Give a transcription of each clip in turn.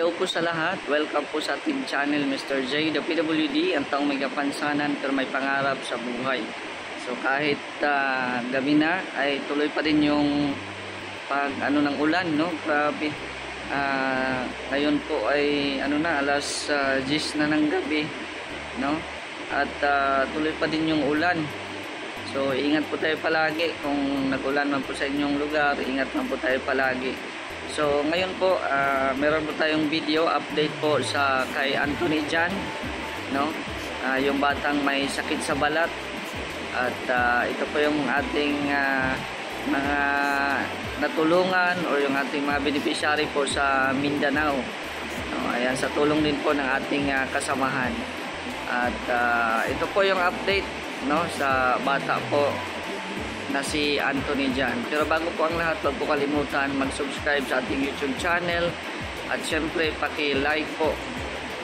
Hello po sa lahat. Welcome po sa ating channel Mr. J, the PWD, ang taong may kapansanan pero may pangarap sa buhay. So kahit gabi na ay tuloy pa rin yung ng ulan, no? Grabe. Ngayon po ay alas 10 na ng gabi, no? At tuloy pa din yung ulan. So ingat po tayo palagi. Kung nag-ulan man po sa inyong lugar, ingat man po tayo palagi. So ngayon po meron po tayong video update po sa kay Anthony Jan, no? Yung batang may sakit sa balat. At ito po yung ating mga natulungan o yung ating mga beneficiary po sa Mindanao. No, ayan, sa tulong din po ng ating kasamahan. At ito po yung update, no, sa bata po na si Anthony Jan. Pero bago po ang lahat, huwag po kalimutan mag-subscribe sa ating YouTube channel at syempre paki-like po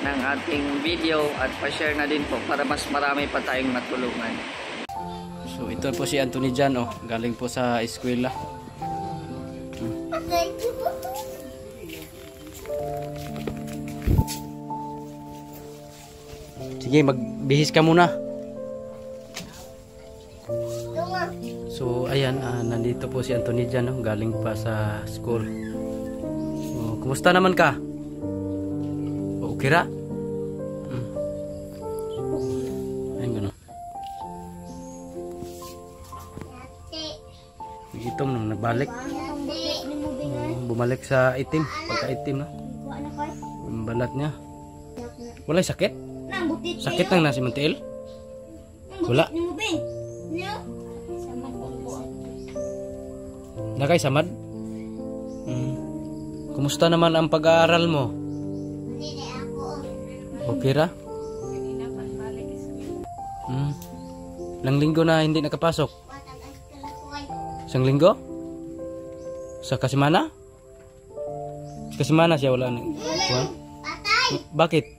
ng ating video at pa-share na din po para mas marami pa tayong matulungan. So ito po si Anthony Jan, oh, galing po sa eskwela. Sige, magbihis ka muna. So ayan, nandito po si Anthony Jan, no? Galing pa sa school. So, kumusta naman ka? Okay ra? Ayun gano'n. Itom nung nagbalik. Bumalik sa itim, pagka-itim, no? Ang balat niya. Wala sakit? Sakit lang na si Mantiel? Wala. Nakay samad? Kumusta naman ang pag-aaral mo? Okay ra? Ilang linggo na hindi nakapasok? Isang linggo? Sa Kasimana? Sa Kasimana siya wala na. Bakit?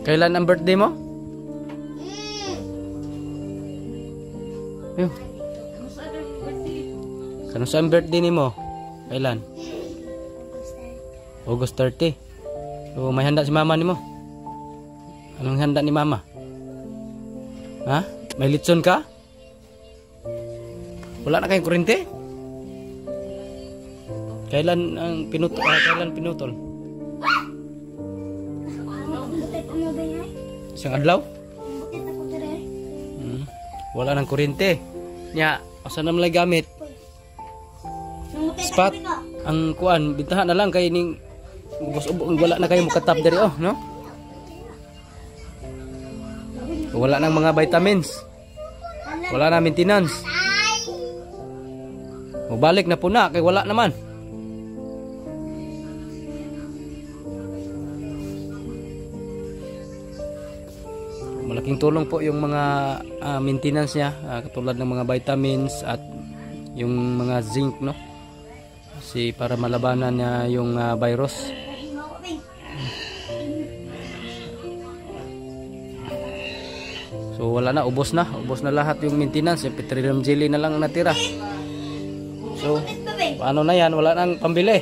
Kailan ang birthday mo? Ayun. Kano sa ang birthday ni mo? Kailan? August 30. So may handa si mama ni mo? Anong handa ni mama? Ha? May litson ka? Wala na kayong kurente? Kailan ang pinutol? Kailan pinutol? Isang adlaw? Wala nang kuryente. Nya, asa na malay gamit? Spot ang kuan, bintahan na lang kay ning wala na kayo mukatap diri, oh, no? Wala nang mga vitamins. Wala na maintenance. Mabalik na puna kay wala naman. Malaking tulong po yung mga maintenance niya, katulad ng mga vitamins at yung mga zinc, no? Kasi para malabanan niya yung virus. So wala na, ubos na lahat yung maintenance. Yung petroleum jelly na lang natira. So paano na yan? Wala nang pambili.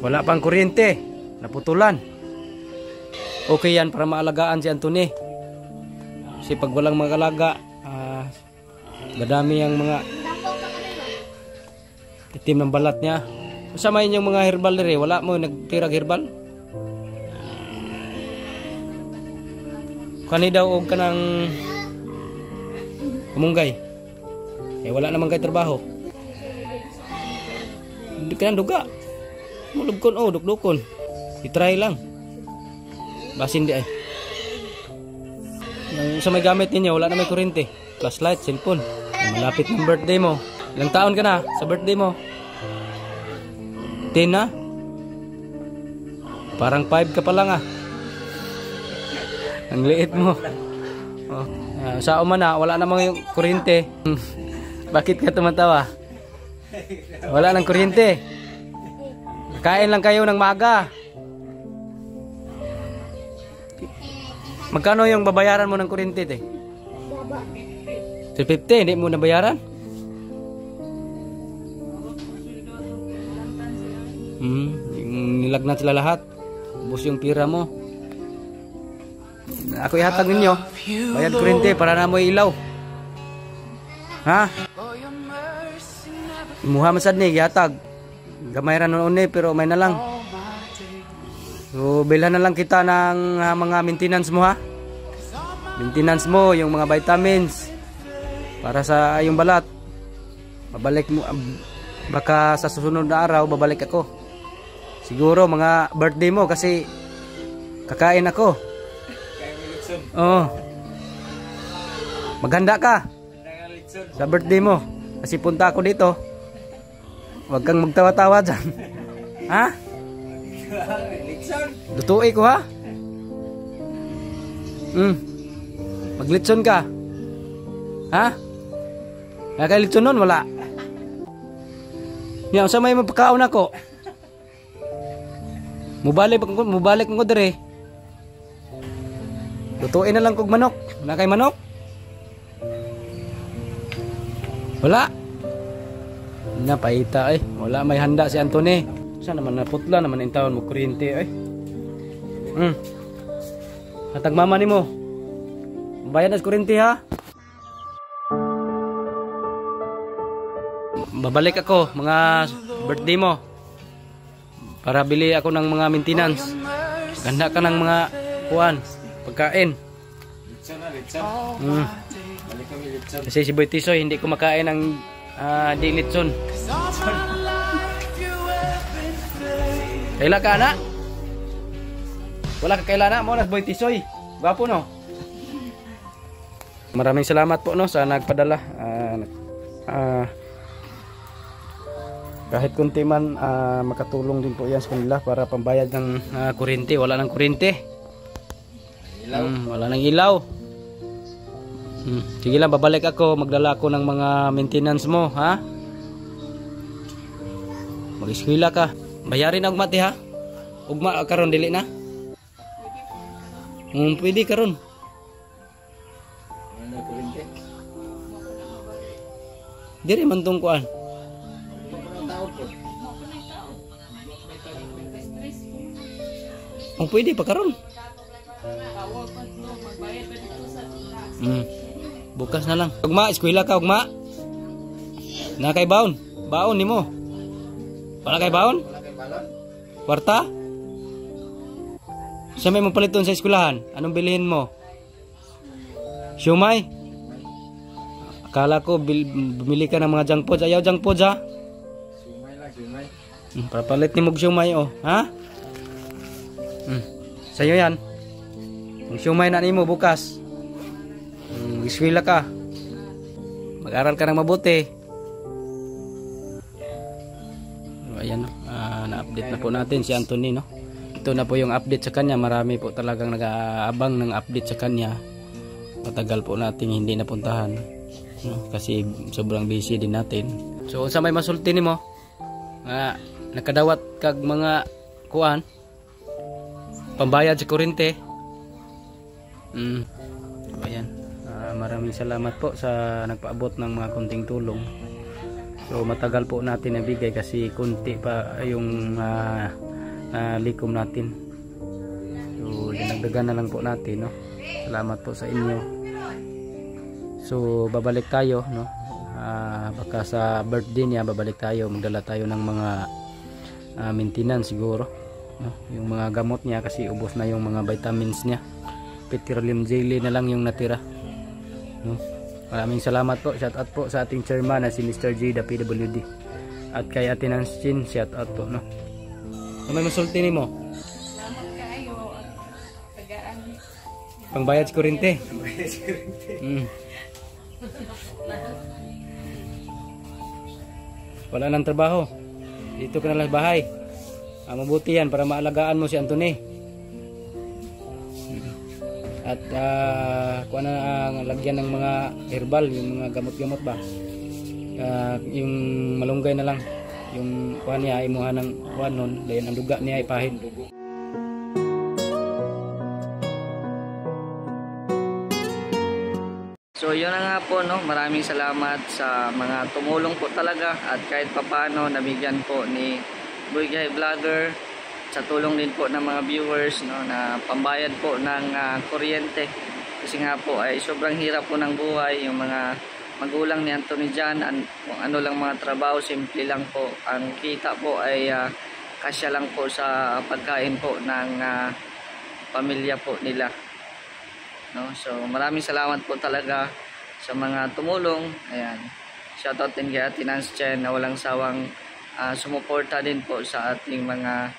Wala pang kuryente. Naputulan. Okay yan para maalagaan si Anthony. Kasi pag walang mag-alaga, madami ang mga itim ng balat niya. Masamayin yung mga herbal diri. Wala mo nagtirag herbal? Kani daw og kanang kamunggay. Eh wala naman kay trabaho. Hindi ka nang duga. Mulugkon, oh, dukdukon. I-try lang. Basin di ay. Sa may gamit ninyo, wala na may kuryente. Flashlight, cellphone. Malapit ng birthday mo. Ilang taon ka na sa birthday mo? 10 na? Parang 5 ka pa lang, ah. Ang liit mo. Oh. Sa uma na, wala namang yung kuryente. Bakit ka tumatawa? Wala nang kuryente. Kain lang kayo ng maaga. Magkano yung babayaran mo ng kuryente, te? 350, hindi mo nabayaran? Nilagnat sila lahat. Ubus yung pira mo. Ako ihatag ninyo. Bayad kuryente para na mo ilaw. Ha? Imuha man sad ni ihatag. Gamay ra noon pero may na lang. So bilhan na lang kita ng mga maintenance mo ha. Maintenance mo yung mga vitamins para sa yung balat. Babalik mo baka sa susunod na araw babalik ako. Siguro mga birthday mo kasi kakain ako. Oh. Maghanda ka sa birthday mo kasi punta ako dito. Huwag kang magtawa-tawa dyan. Ha? Lutuin ko ha? Maglitson ka. Ha? Nakalitson nun wala. Yan, sa may mapakaon ako. Mubalik mo dire. Lutuin na lang kog manok. Wala kay manok? Wala. Napaita eh. Wala may handa si Anthony. Saan naman naputla naman yung taon mo kuryente eh. Hatag mama ni mo. Bayad na sa kuryente ha. Babalik ako mga birthday mo. Para bili ako ng mga maintenance. Ganda ka ng mga kuan, pagkain. Kasi si Boy Tisoy hindi ko makain ng di litson. Kaila ka na? Wala ka kaila na mo na Boy Tisoy. Gwapo no? Maraming salamat po no sa nagpadala. Kahit kunti man makatulong din po yan sa kanila para pambayad ng kuryente. Wala ng kuryente. Wala ng ilaw. Sige lang, babalik ako. Magdala ako ng mga maintenance mo, ha? Mag-eskwela ka. Bayarin na ugma ti ha? Ugma karon dili na? Pwede karon. Diri man tong kuan. Pwede pa karon. Bukas na lang. Ugma, eskwela ka ugma. Na kay baon. Baon nimo. Wala kay baon? Kwarta? Sa may magpaliton sa eskwelahan, anong bilhin mo? Siomay? Akala ko bumili ka ng mga junk foods. Ayaw junk foods ha? Siomay lang, siomay. Papalit ni mong siomay oh, ha? Sa'yo yan. Ang siomay na nimo bukas. Iswila ka. Mag-aral ka ng mabuti. Ayan no. Na-update na po natin si Anthony no. Ito na po yung update sa kanya. Marami po talagang nag-aabang ng update sa kanya. Matagal po nating hindi napuntahan no? Kasi sobrang busy din natin. So sa may masulti nimo nakadawat kag mga kuan pambayad sa kuryente. Ayan. Maraming salamat po sa nagpaabot ng mga kunting tulong. So matagal po natin nabigay kasi kunti pa yung likom natin. So dinagdagan na lang po natin no. Salamat po sa inyo. So babalik tayo no. Baka sa birthday niya babalik tayo, magdala tayo ng mga maintenance siguro no? Yung mga gamot niya kasi ubos na yung mga vitamins niya. Petroleum jelly na lang yung natira no? Maraming salamat po. Shout out po sa ating chairman na si Mr. J, the PWD, at kay Ate Nansin. Shout out po no. May masulti nimo. Salamat kaayo. Tagaan. Pangbayad sa kuryente. Wala nang trabaho. Dito ka na lang sa bahay. Mabuti yan para maalagaan mo si Anthony. At kuha na ang lagyan ng mga herbal, yung mga gamot-gamot ba. Yung malunggay na lang. Yung kuha niya, imuha ng kuha nun. Dahil ang duga niya ipahin. So yun na nga po, no, maraming salamat sa mga tumulong po talaga at kahit papano nabigyan po ni Boy Guy Vlogger sa tulong din po ng mga viewers, no, na pambayad po ng kuryente kasi nga po ay sobrang hirap po ng buhay. Yung mga magulang ni Anthony Jan, kung ano lang mga trabaho, simple lang po ang kita po ay kasya lang po sa pagkain po ng pamilya po nila, no? So maraming salamat po talaga sa mga tumulong. Ayan, shoutout din kay Ate Nance Chen na walang sawang sumuporta din po sa ating mga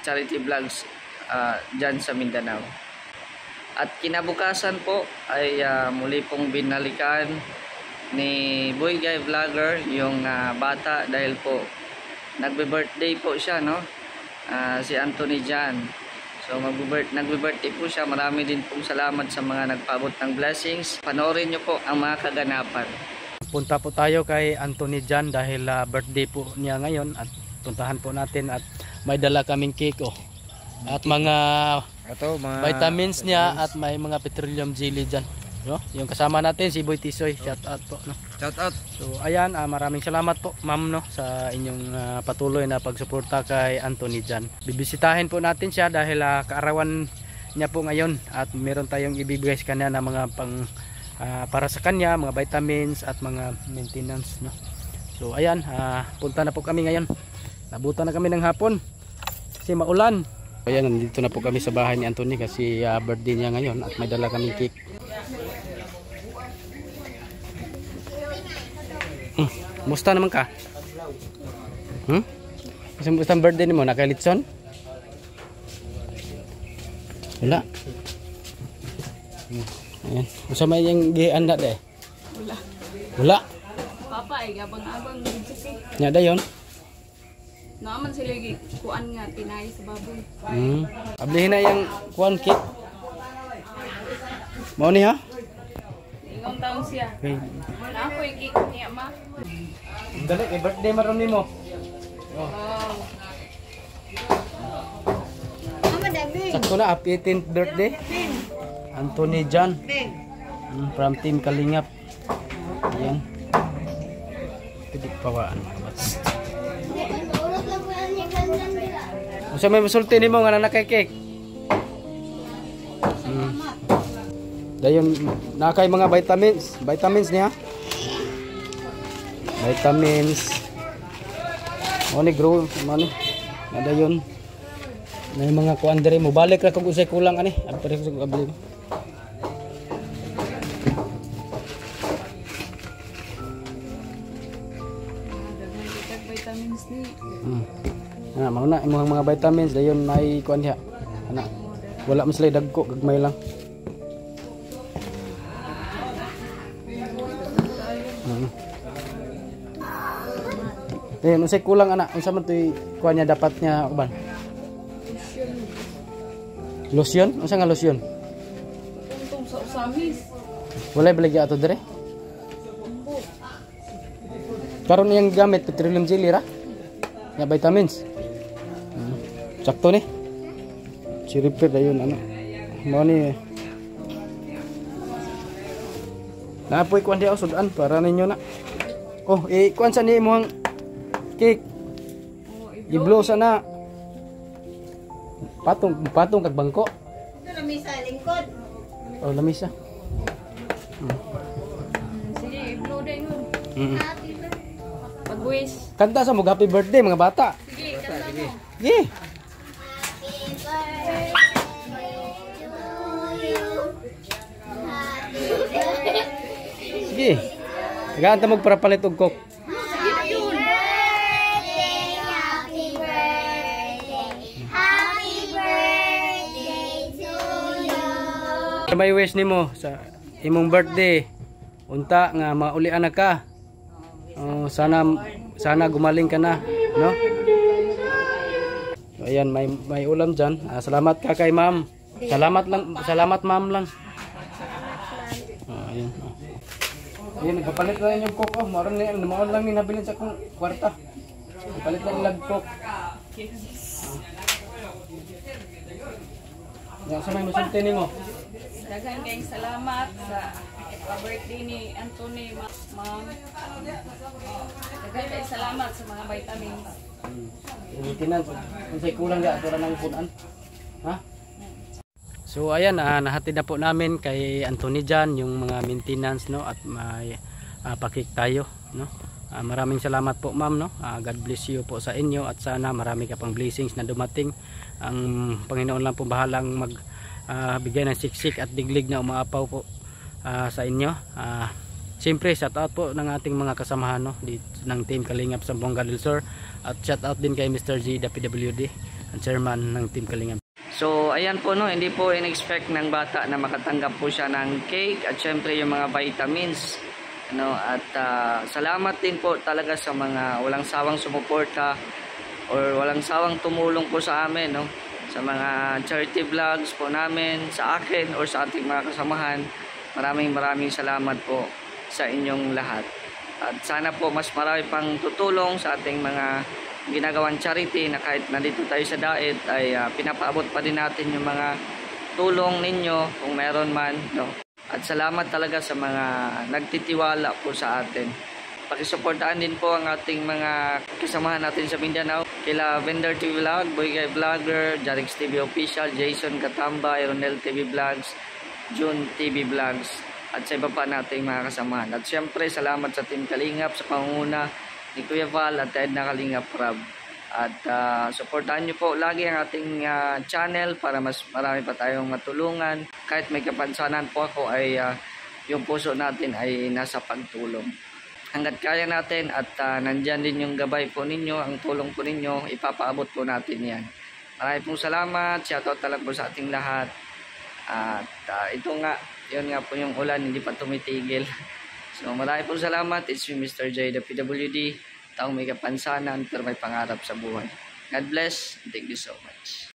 charity vlogs dyan sa Mindanao. At kinabukasan po ay muli pong binalikan ni Boy Guy Vlogger yung bata dahil po nagbe-birthday po siya, no? Si Anthony Jan. So nagbe-birthday po siya. Marami din pong salamat sa mga nagpaabot ng blessings. Panoorin niyo po ang mga kaganapan. Punta po tayo kay Anthony Jan dahil birthday po niya ngayon at puntahan po natin at may dala kaming cake, oh. At mga vitamins niya at may mga petroleum jelly dyan, no? Yung kasama natin si Boy Tisoy, shout out po, no? Shout out. So ayan, maraming salamat po ma'am, no, sa inyong patuloy na pagsuporta kay Anthony Jan. Bibisitahin po natin siya dahil kaarawan niya po ngayon at meron tayong ibibigay sa kanya na mga para sa kanya, mga vitamins at mga maintenance, no? So ayan, punta na po kami ngayon. Nabutan na kami ng hapon kasi maulan. Ayan, nandito na po kami sa bahay ni Anthony kasi birthday niya ngayon at may dala kaming cake. Musta naman ka? Musta ang birthday mo? Nakalitson? Wala. Ayan. Musta may yung gihan na de? Wala. Wala? Papa ay gabang-abang sige. Nya dayon? Naman sila kuan nga tinay sa baboy. Ablihin na yung kuan cake. Mau ni ha? Ingong taon siya. Okay. Na ako yung niya ma. Dali, birthday maron nimo. Oh. Sakto na, happy 18th birthday. Anthony Jan. From Team Kalingap. Ayan. Pidik pawaan. Usa may masulti nimo nga na kay cake. Dayon na kay mga vitamins niya. Vitamins. Oni grow man. Nadayon. May mga kuan diri mo balik ra kung usay kulang ani. Apre ko abli. Vitamins ni. Mao na imong mga vitamins dayon nay kuan diha. Ana. Wala man sila dagko gagmay lang. Unsay kulang ana? Unsa man toy kuan niya dapat niya uban? Lotion? Unsa nga lotion? Untong sa usamis. Wala baligi ato dire? Karon yang gamit petroleum jelly ra? Ya vitamins. Sakto ni. Si repair dayon ano. Mao ni. Napoy kuan dia sudan para ninyo na. Oh, kuan sa ni imong cake. I-blow sana. Patong kag bangko. Ito lamisa lingkod. Oh, lamisa. Sige, i-blow din nun. Pag-wish. Kanta sa mo happy birthday mga bata. Sige, kanta mo. Sige. Sige. Tagaanta mo para palit og coke. May wish nimo sa imong birthday unta nga maulian na ka. Sana gumaling ka na, no? So, ayan, may ulam diyan. Salamat ka kay ma'am. Salamat ma'am lang. Ayan. Ayan, nagpapalit lang yung coke. Maroon lang ni nabilin sa kong kwarta. Palit lang lag coke. Sa may musulti nimo. Daghang kayong salamat sa birthday ni Anthony, ma'am. Daghang salamat sa mga vitamins. Maintenance, kung sa'y kulang ga, ito ng punan. Ha? So ayan, nahatid na po namin kay Anthony dyan yung mga maintenance, no, at may pakik tayo, no. Maraming salamat po ma'am, no. God bless you po sa inyo at sana marami ka pang blessings na dumating. Ang Panginoon lang po bahalang bigyan ng siksik at diglig na umaapaw po sa inyo. Siyempre shout out po ng ating mga kasamahan, no, dito ng Team Kalingap Zamboanga del Sur, at shout out din kay Mr. J, the PWD, ang chairman ng Team Kalingap. So ayan po, no, hindi po in-expect ng bata na makatanggap po siya ng cake at syempre yung mga vitamins, no, at salamat din po talaga sa mga walang sawang sumuporta or walang sawang tumulong po sa amin, no, sa mga charity vlogs po namin, sa akin or sa ating mga kasamahan. Maraming salamat po sa inyong lahat. At sana po mas marami pang tutulong sa ating mga ginagawang charity na kahit nandito tayo sa Daet ay pinapaabot pa din natin yung mga tulong ninyo kung meron man, no? At salamat talaga sa mga nagtitiwala po sa atin. Pakisuportahan din po ang ating mga kasamahan natin sa Mindanao, kila Vendor TV Vlog, Boygay Vlogger, Jarix TV Official, Jason Katamba, Ironel TV Vlogs, June TV Vlogs, at sa iba pa nating mga kasamahan. At syempre salamat sa Team Kalingap sa pangunguna ni Kuya Val at Edna Kalingap Rab. At suportahan nyo po lagi ang ating channel para mas marami pa tayong matulungan. Kahit may kapansanan po ako ay yung puso natin ay nasa pagtulong. Hanggat kaya natin at nandyan din yung gabay po ninyo, ang tulong po ninyo, ipapaabot po natin yan. Maraming pong salamat, shoutout talaga po sa ating lahat. At ito nga, yun nga po yung ulan, hindi pa tumitigil. So maraming pong salamat. It's me, Mr. J, the PWD, taong may kapansanan pero may pangarap sa buhay. God bless. Thank you so much.